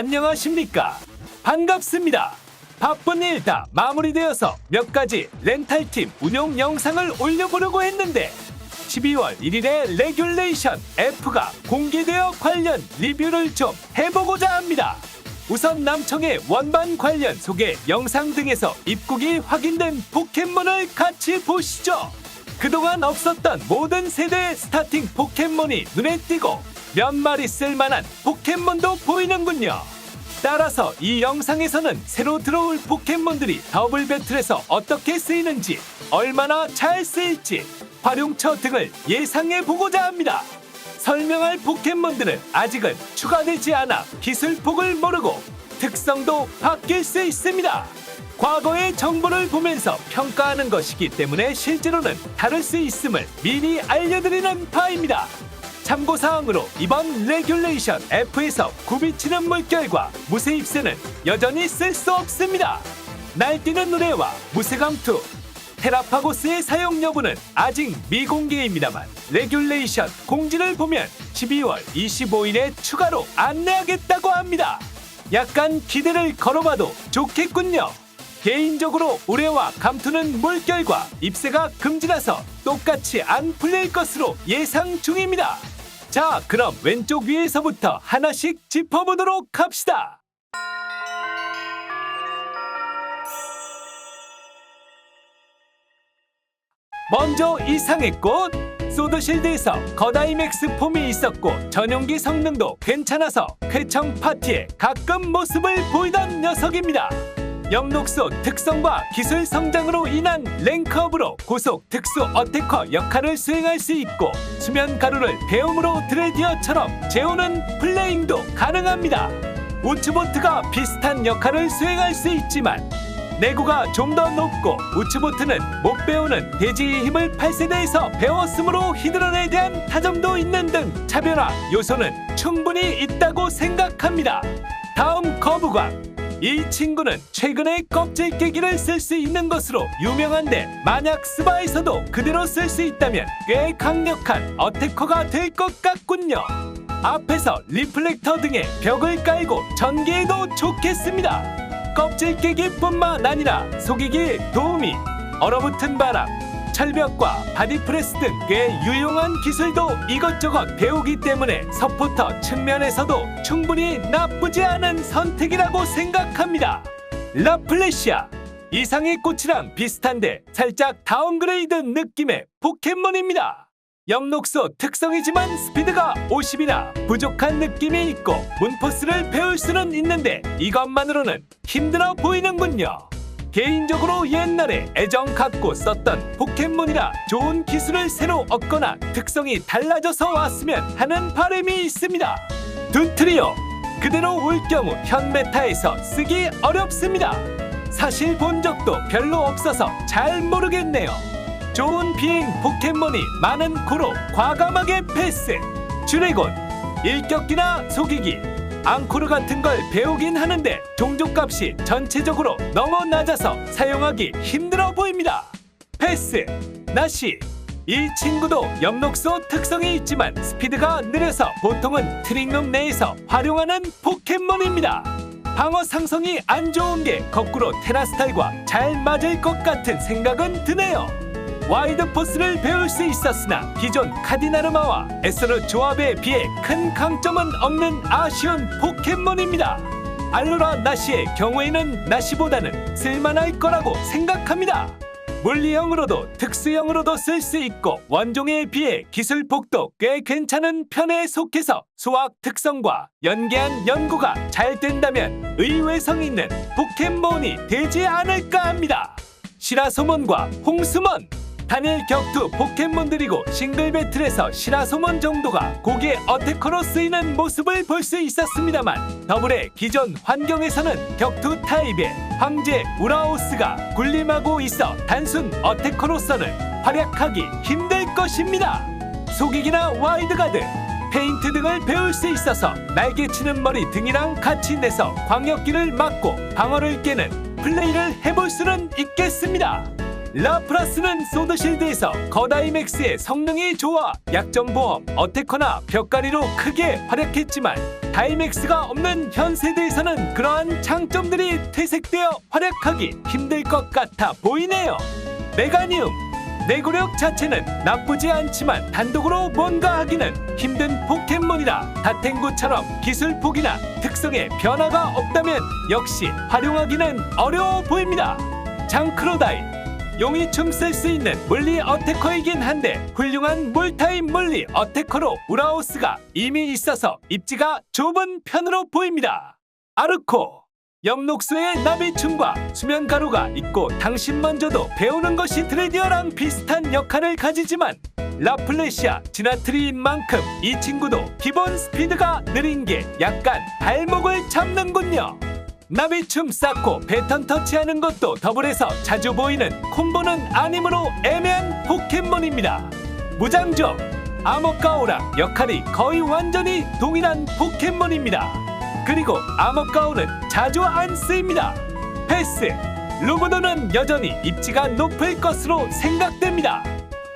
안녕하십니까? 반갑습니다. 바쁜 일 다 마무리되어서 몇 가지 렌탈팀 운용 영상을 올려보려고 했는데 12월 1일에 레귤레이션 F가 공개되어 관련 리뷰를 좀 해보고자 합니다. 우선 남청의 원반 관련 소개 영상 등에서 입국이 확인된 포켓몬을 같이 보시죠. 그동안 없었던 모든 세대의 스타팅 포켓몬이 눈에 띄고 몇 마리 쓸만한 포켓몬도 보이는군요. 따라서 이 영상에서는 새로 들어올 포켓몬들이 더블 배틀에서 어떻게 쓰이는지, 얼마나 잘 쓰일지, 활용처 등을 예상해보고자 합니다. 설명할 포켓몬들은 아직은 추가되지 않아 기술폭을 모르고 특성도 바뀔 수 있습니다. 과거의 정보를 보면서 평가하는 것이기 때문에 실제로는 다를 수 있음을 미리 알려드리는 바입니다. 참고사항으로 이번 레귤레이션 F에서 굽이치는 물결과 무쇠 입새는 여전히 쓸 수 없습니다. 날뛰는 노래와 무쇠감투, 테라파고스의 사용 여부는 아직 미공개입니다만 레귤레이션 공지를 보면 12월 25일에 추가로 안내하겠다고 합니다. 약간 기대를 걸어봐도 좋겠군요. 개인적으로 우레와 감투는 물결과 입새가 금지라서 똑같이 안 풀릴 것으로 예상 중입니다. 자, 그럼 왼쪽 위에서부터 하나씩 짚어보도록 합시다. 먼저 이상의 꽃! 소드실드에서 거다이맥스 폼이 있었고 전용기 성능도 괜찮아서 쾌청 파티에 가끔 모습을 보이던 녀석입니다. 엽록소 특성과 기술 성장으로 인한 랭크업으로 고속 특수 어태커 역할을 수행할 수 있고 수면 가루를 배움으로 드레디어처럼 재우는 플레잉도 가능합니다. 우츠보트가 비슷한 역할을 수행할 수 있지만 내구가 좀 더 높고 우츠보트는 못 배우는 대지의 힘을 8세대에서 배웠으므로 히드런에 대한 타점도 있는 등 차별화 요소는 충분히 있다고 생각합니다. 다음 거부광. 이 친구는 최근에 껍질 깨기를 쓸 수 있는 것으로 유명한데 만약 스바에서도 그대로 쓸 수 있다면 꽤 강력한 어태커가 될 것 같군요. 앞에서 리플렉터 등의 벽을 깔고 전개해도 좋겠습니다. 껍질 깨기뿐만 아니라 속이기에 도움이, 얼어붙은 바람, 철벽과 바디프레스 등 꽤 유용한 기술도 이것저것 배우기 때문에 서포터 측면에서도 충분히 나쁘지 않은 선택이라고 생각합니다. 라플레시아. 이상의 꽃이랑 비슷한데 살짝 다운그레이드 느낌의 포켓몬입니다. 엽록소 특성이지만 스피드가 50이나 부족한 느낌이 있고 문포스를 배울 수는 있는데 이것만으로는 힘들어 보이는군요. 개인적으로 옛날에 애정 갖고 썼던 포켓몬이라 좋은 기술을 새로 얻거나 특성이 달라져서 왔으면 하는 바람이 있습니다. 두트리오. 그대로 올 경우 현 메타에서 쓰기 어렵습니다. 사실 본 적도 별로 없어서 잘 모르겠네요. 좋은 비행 포켓몬이 많은 고로 과감하게 패스. 쥬레곤. 일격기나 속이기, 앙코르 같은 걸 배우긴 하는데 종족값이 전체적으로 너무 낮아서 사용하기 힘들어 보입니다. 패스. 나시. 이 친구도 엽록소 특성이 있지만 스피드가 느려서 보통은 트릭룸 내에서 활용하는 포켓몬입니다. 방어 상성이 안 좋은 게 거꾸로 테라스탈과 잘 맞을 것 같은 생각은 드네요. 와이드 포스를 배울 수 있었으나 기존 카디나르마와 에스르 조합에 비해 큰 강점은 없는 아쉬운 포켓몬입니다. 알로라 나시의 경우에는 나시보다는 쓸만할 거라고 생각합니다. 물리형으로도 특수형으로도 쓸 수 있고 원종에 비해 기술폭도 꽤 괜찮은 편에 속해서 수학 특성과 연계한 연구가 잘 된다면 의외성 있는 포켓몬이 되지 않을까 합니다. 시라소몬과 홍수몬. 단일 격투 포켓몬들이고 싱글 배틀에서 시라소몬 정도가 고개 어태커로 쓰이는 모습을 볼 수 있었습니다만 더블의 기존 환경에서는 격투 타입의 황제 우라오스가 군림하고 있어 단순 어태커로서는 활약하기 힘들 것입니다. 속이기나 와이드가드, 페인트 등을 배울 수 있어서 날개치는 머리 등이랑 같이 내서 광역기를 막고 방어를 깨는 플레이를 해볼 수는 있겠습니다. 라플라스는 소드실드에서 거다이맥스의 성능이 좋아 약점보험, 어태커나 벽가리로 크게 활약했지만 다이맥스가 없는 현 세대에서는 그러한 장점들이 퇴색되어 활약하기 힘들 것 같아 보이네요. 메가니움 내구력 자체는 나쁘지 않지만 단독으로 뭔가 하기는 힘든 포켓몬이라 다텐구처럼 기술 폭이나 특성에 변화가 없다면 역시 활용하기는 어려워 보입니다. 장크로다이 용이춤 쓸 수 있는 물리 어태커이긴 한데 훌륭한 물타입 물리 어태커로 우라오스가 이미 있어서 입지가 좁은 편으로 보입니다. 아르코 엽록소의 나비춤과 수면가루가 있고 당신만저도 배우는 것이 드레디어랑 비슷한 역할을 가지지만 라플레시아 지나트리인 만큼 이 친구도 기본 스피드가 느린 게 약간 발목을 잡는군요. 나비춤 쌓고 패턴 터치하는 것도 더블해서 자주 보이는 콤보는 아니므로 애매한 포켓몬입니다. 무장적 아머가오랑 역할이 거의 완전히 동일한 포켓몬입니다. 그리고 아머가오는 자주 안 쓰입니다. 패스 루브도는 여전히 입지가 높을 것으로 생각됩니다.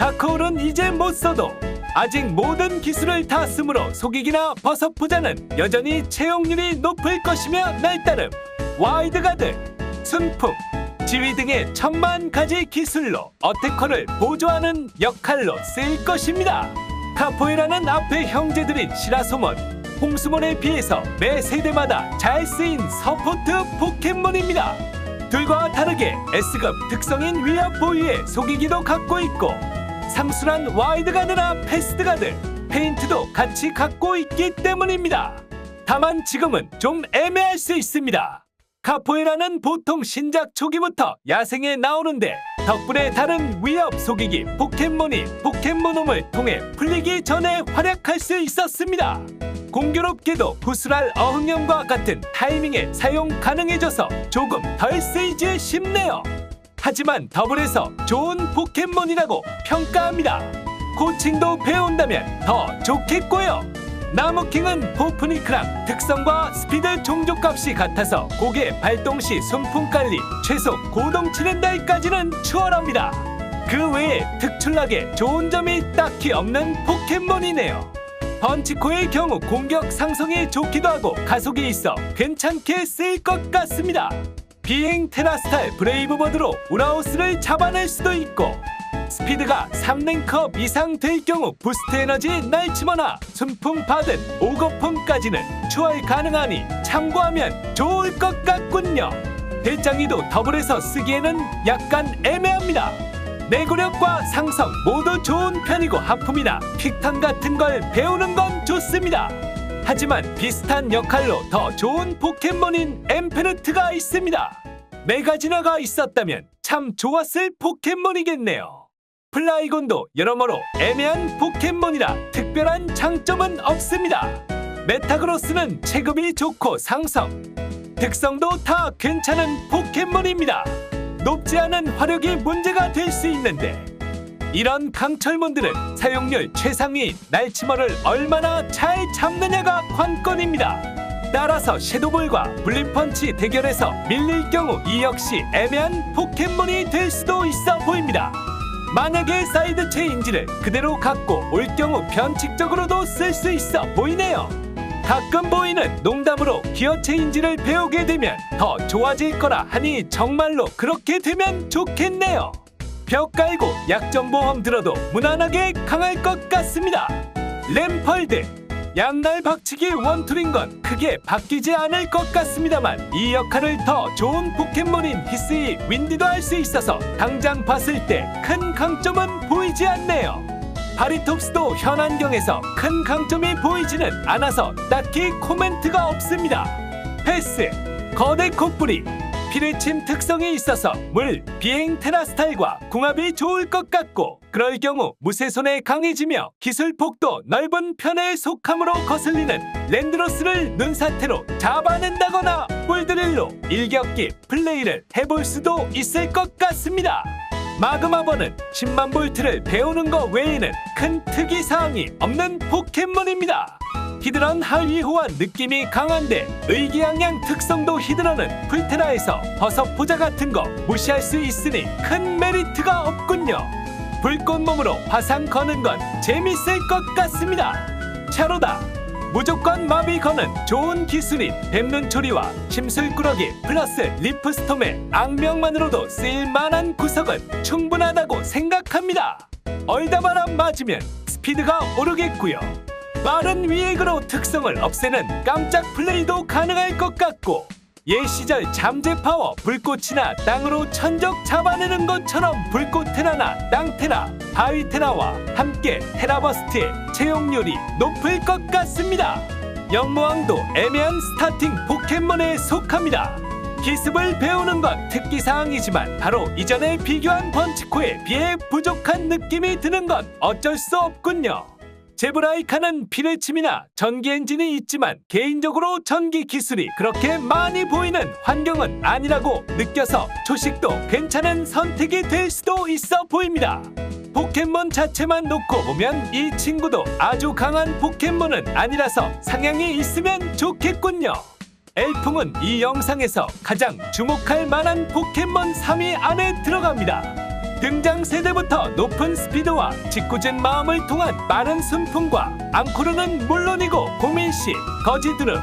다크홀은 이제 못 써도 아직 모든 기술을 다 쓰므로 속이기나 버섯부자는 여전히 채용률이 높을 것이며 날따름 와이드가드, 순풍, 지휘 등의 천만 가지 기술로 어태커를 보조하는 역할로 쓰일 것입니다. 카포에라는 앞에 형제들인 시라소몬, 홍수몬에 비해서 매 세대마다 잘 쓰인 서포트 포켓몬입니다. 둘과 다르게 S급 특성인 위협 보유에 속이기도 갖고 있고 상순한 와이드가드나 패스트가드, 페인트도 같이 갖고 있기 때문입니다. 다만 지금은 좀 애매할 수 있습니다. 카포에라는 보통 신작 초기부터 야생에 나오는데 덕분에 다른 위협 속이기 포켓몬이 포켓몬홈을 통해 풀리기 전에 활약할 수 있었습니다. 공교롭게도 구슬할 어흥염과 같은 타이밍에 사용 가능해져서 조금 덜 쓰이지 싶네요. 하지만 더블에서 좋은 포켓몬이라고 평가합니다. 코칭도 배운다면 더 좋겠고요. 나무킹은 포프니크랑 특성과 스피드 종족값이 같아서 고개 발동 시 순풍깔리 최소 고동 치는 달까지는 추월합니다. 그 외에 특출나게 좋은 점이 딱히 없는 포켓몬이네요. 펀치코의 경우 공격 상성이 좋기도 하고 가속이 있어 괜찮게 쓰일 것 같습니다. 비행 테라스탈 브레이브버드로 우라우스를 잡아낼 수도 있고 스피드가 3랭크업 이상 될 경우 부스트 에너지 날치머나 순풍 받은 5거품까지는 추월 가능하니 참고하면 좋을 것 같군요. 배짱이도 더블에서 쓰기에는 약간 애매합니다. 내구력과 상성 모두 좋은 편이고 하품이나 킥탄 같은 걸 배우는 건 좋습니다. 하지만 비슷한 역할로 더 좋은 포켓몬인 엠페르트가 있습니다. 메가지나가 있었다면 참 좋았을 포켓몬이겠네요. 플라이곤도 여러모로 애매한 포켓몬이라 특별한 장점은 없습니다. 메타그로스는 체급이 좋고 상성, 특성도 다 괜찮은 포켓몬입니다. 높지 않은 화력이 문제가 될 수 있는데 이런 강철몬들은 사용률 최상위인 날치머를 얼마나 잘 잡느냐가 관건입니다. 따라서 섀도볼과 블림펀치 대결에서 밀릴 경우 이 역시 애매한 포켓몬이 될 수도 있어 보입니다. 만약에 사이드 체인지를 그대로 갖고 올 경우 변칙적으로도 쓸 수 있어 보이네요. 가끔 보이는 농담으로 기어 체인지를 배우게 되면 더 좋아질 거라 하니 정말로 그렇게 되면 좋겠네요. 벽 깔고 약점 보험 들어도 무난하게 강할 것 같습니다. 램펄드 양날 박치기 원툴인 건 크게 바뀌지 않을 것 같습니다만 이 역할을 더 좋은 포켓몬인 히스이 윈디도 할 수 있어서 당장 봤을 때 큰 강점은 보이지 않네요. 바리톱스도 현 환경에서 큰 강점이 보이지는 않아서 딱히 코멘트가 없습니다. 패스 거대 콧불이 피뢰침 특성이 있어서 물, 비행 테라스타일과 궁합이 좋을 것 같고 그럴 경우 무쇠손에 강해지며 기술폭도 넓은 편에 속함으로 거슬리는 랜드로스를 눈사태로 잡아낸다거나 볼드릴로 일격기 플레이를 해볼 수도 있을 것 같습니다. 마그마버는 10만 볼트를 배우는 것 외에는 큰 특이사항이 없는 포켓몬입니다. 히드런 하위 호환 느낌이 강한데 의기양양 특성도 히드런은 풀테라에서 버섯 포자 같은 거 무시할 수 있으니 큰 메리트가 없군요. 불꽃 몸으로 화상 거는 건 재밌을 것 같습니다. 샤로다 무조건 마비 거는 좋은 기술인 뱀눈 초리와 심술꾸러기 플러스 리프스톰의 악명만으로도 쓸만한 구석은 충분하다고 생각합니다. 얼다바람 맞으면 스피드가 오르겠고요. 빠른 위액으로 특성을 없애는 깜짝 플레이도 가능할 것 같고 옛 시절 잠재 파워 불꽃이나 땅으로 천적 잡아내는 것처럼 불꽃 테라나 땅 테라, 바위 테라와 함께 테라버스트의 채용률이 높을 것 같습니다. 영모왕도 애매한 스타팅 포켓몬에 속합니다. 기습을 배우는 건 특기사항이지만 바로 이전에 비교한 번치코에 비해 부족한 느낌이 드는 건 어쩔 수 없군요. 제브라이카는 피레침이나 전기 엔진이 있지만 개인적으로 전기 기술이 그렇게 많이 보이는 환경은 아니라고 느껴서 초식도 괜찮은 선택이 될 수도 있어 보입니다. 포켓몬 자체만 놓고 보면 이 친구도 아주 강한 포켓몬은 아니라서 상향이 있으면 좋겠군요. 엘풍은 이 영상에서 가장 주목할 만한 포켓몬 3위 안에 들어갑니다. 등장 세대부터 높은 스피드와 짓궂은 마음을 통한 빠른 순풍과 앙코르는 물론이고 고민시, 거지두름,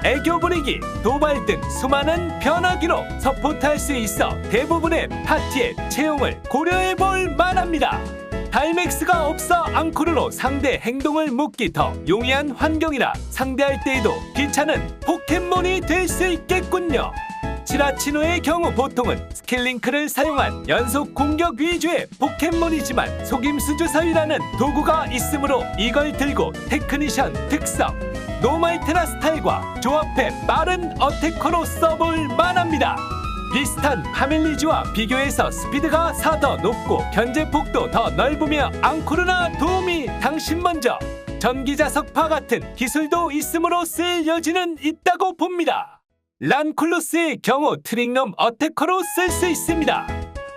애교 부리기, 도발 등 수많은 변화기로 서포트할 수 있어 대부분의 파티의 채용을 고려해볼 만합니다. 다이맥스가 없어 앙코르로 상대 행동을 묻기 더 용이한 환경이라 상대할 때에도 귀찮은 포켓몬이 될 수 있겠군요. 치라치노의 경우 보통은 스킬링크를 사용한 연속 공격 위주의 포켓몬이지만 속임수 주사위라는 도구가 있으므로 이걸 들고 테크니션 특성, 노말테라 스타일과 조합해 빠른 어태커로 써볼 만합니다. 비슷한 파밀리즈와 비교해서 스피드가 4 더 높고 견제폭도 더 넓으며 앙코르나 도움이 당신 먼저 전기자석파 같은 기술도 있으므로 쓸 여지는 있다고 봅니다. 란쿨루스의 경우 트릭놈 어태커로 쓸 수 있습니다.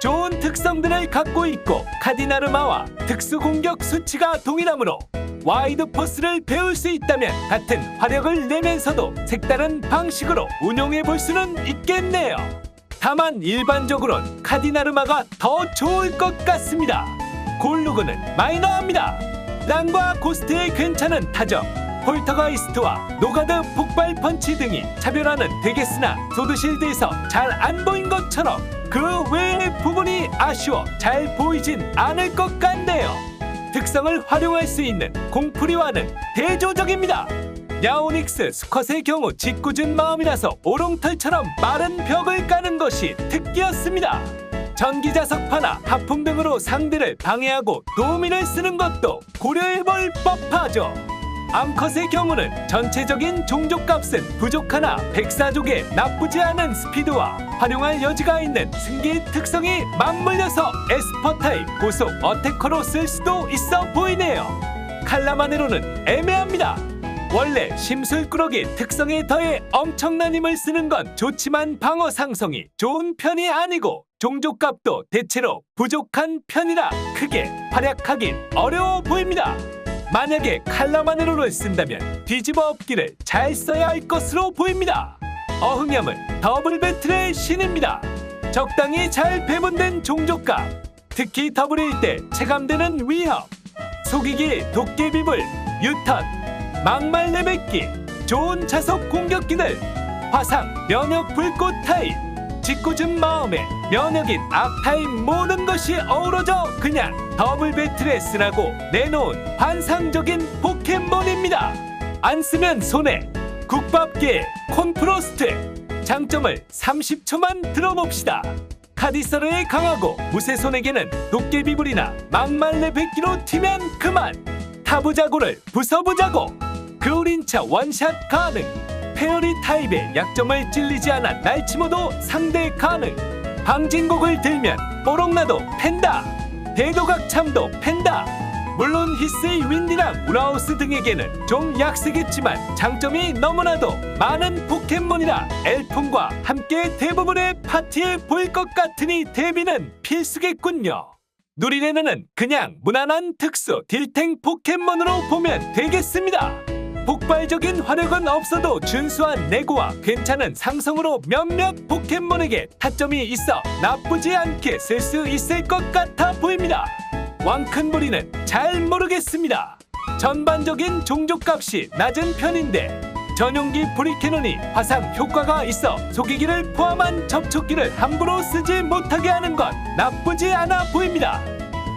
좋은 특성들을 갖고 있고 카디나르마와 특수 공격 수치가 동일하므로 와이드 포스를 배울 수 있다면 같은 화력을 내면서도 색다른 방식으로 운용해 볼 수는 있겠네요. 다만 일반적으론 카디나르마가 더 좋을 것 같습니다. 골루그는 마이너합니다. 랑과 고스트의 괜찮은 타점, 폴터가이스트와 노가드 폭발 펀치 등이 차별화는 되겠으나 소드실드에서 잘 안 보인 것처럼 그 외의 부분이 아쉬워 잘 보이진 않을 것 같네요. 특성을 활용할 수 있는 공풀이와는 대조적입니다. 야오닉스 수컷의 경우 짓궂은 마음이라서 오롱털처럼 빠른 벽을 까는 것이 특기였습니다. 전기자석파나 하품 등으로 상대를 방해하고 도우미를 쓰는 것도 고려해볼 법하죠. 암컷의 경우는 전체적인 종족값은 부족하나 백사족의 나쁘지 않은 스피드와 활용할 여지가 있는 승기 특성이 맞물려서 에스퍼 타입 고속 어태커로 쓸 수도 있어 보이네요. 칼라마네로는 애매합니다. 원래 심술꾸러기 특성에 더해 엄청난 힘을 쓰는 건 좋지만 방어 상성이 좋은 편이 아니고 종족값도 대체로 부족한 편이라 크게 활약하긴 어려워 보입니다. 만약에 칼라마네로를 쓴다면 뒤집어 엎기를 잘 써야 할 것으로 보입니다. 어흥염은 더블 배틀의 신입니다. 적당히 잘 배분된 종족값, 특히 더블일 때 체감되는 위협, 속이기 도깨비불, 유턴, 막말 내뱉기, 좋은 자석 공격기들, 화상, 면역 불꽃 타입, 짓궂은 마음에 면역인 악타입 모든 것이 어우러져 그냥 더블 배틀에 쓰라고 내놓은 환상적인 포켓몬입니다. 안 쓰면 손해. 국밥계의 콘프로스트. 장점을 30초만 들어봅시다. 카디서르에 강하고 무쇠손에게는 도깨비불이나 막말레 백기로 튀면 그만. 타부자고를 부숴보자고. 그울인차 원샷 가능. 페어리 타입의 약점을 찔리지 않아 날치모도 상대 가능. 방진곡을 들면 뽀록나도 팬다. 대도각참도 팬다. 물론 히스의 윈디랑 우라우스 등에게는 좀 약세겠지만 장점이 너무나도 많은 포켓몬이라 엘풍과 함께 대부분의 파티에 보일 것 같으니 데뷔는 필수겠군요. 누리레나는 그냥 무난한 특수 딜탱 포켓몬으로 보면 되겠습니다. 폭발적인 화력은 없어도 준수한 내구와 괜찮은 상성으로 몇몇 포켓몬에게 타점이 있어 나쁘지 않게 쓸 수 있을 것 같아 보입니다. 왕큰부리는 잘 모르겠습니다. 전반적인 종족값이 낮은 편인데 전용기 브리캐논이 화상 효과가 있어 속이기를 포함한 접촉기를 함부로 쓰지 못하게 하는 건 나쁘지 않아 보입니다.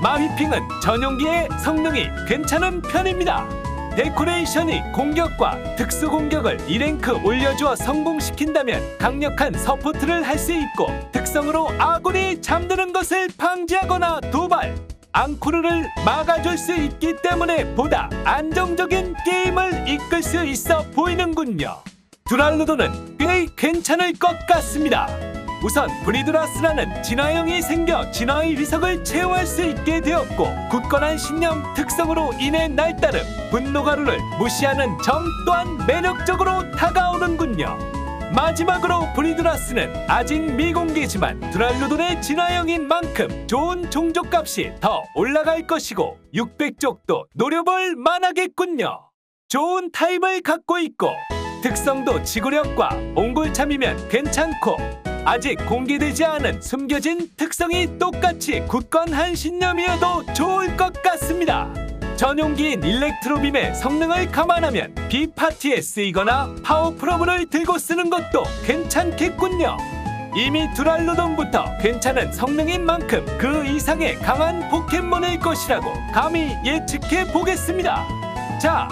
마휘핑은 전용기의 성능이 괜찮은 편입니다. 데코레이션이 공격과 특수 공격을 2랭크 올려주어 성공시킨다면 강력한 서포트를 할 수 있고 특성으로 아군이 잠드는 것을 방지하거나 도발, 앙코르를 막아줄 수 있기 때문에 보다 안정적인 게임을 이끌 수 있어 보이는군요. 두랄루도는 꽤 괜찮을 것 같습니다. 우선 브리드라스라는 진화형이 생겨 진화의 위석을 채용할 수 있게 되었고 굳건한 신념 특성으로 인해 날따름 분노가루를 무시하는 점 또한 매력적으로 다가오는군요. 마지막으로 브리드라스는 아직 미공개지만 두랄루돈의 진화형인 만큼 좋은 종족값이 더 올라갈 것이고 600쪽도 노려볼 만하겠군요. 좋은 타입을 갖고 있고 특성도 지구력과 옹골참이면 괜찮고 아직 공개되지 않은 숨겨진 특성이 똑같이 굳건한 신념이어도 좋을 것 같습니다. 전용기인 일렉트로빔의 성능을 감안하면 B파티에 쓰이거나 파워프로브를 들고 쓰는 것도 괜찮겠군요. 이미 두랄루돈부터 괜찮은 성능인 만큼 그 이상의 강한 포켓몬일 것이라고 감히 예측해 보겠습니다. 자,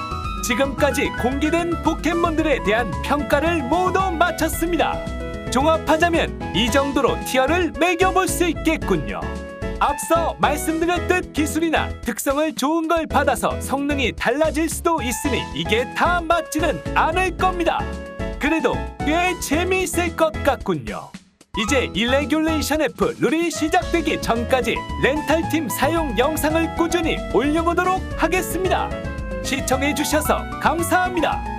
지금까지 공개된 포켓몬들에 대한 평가를 모두 마쳤습니다. 종합하자면 이 정도로 티어를 매겨볼 수 있겠군요. 앞서 말씀드렸듯 기술이나 특성을 좋은 걸 받아서 성능이 달라질 수도 있으니 이게 다 맞지는 않을 겁니다. 그래도 꽤 재미있을 것 같군요. 이제 일레귤레이션 F 룰이 시작되기 전까지 렌탈팀 사용 영상을 꾸준히 올려보도록 하겠습니다. 시청해주셔서 감사합니다.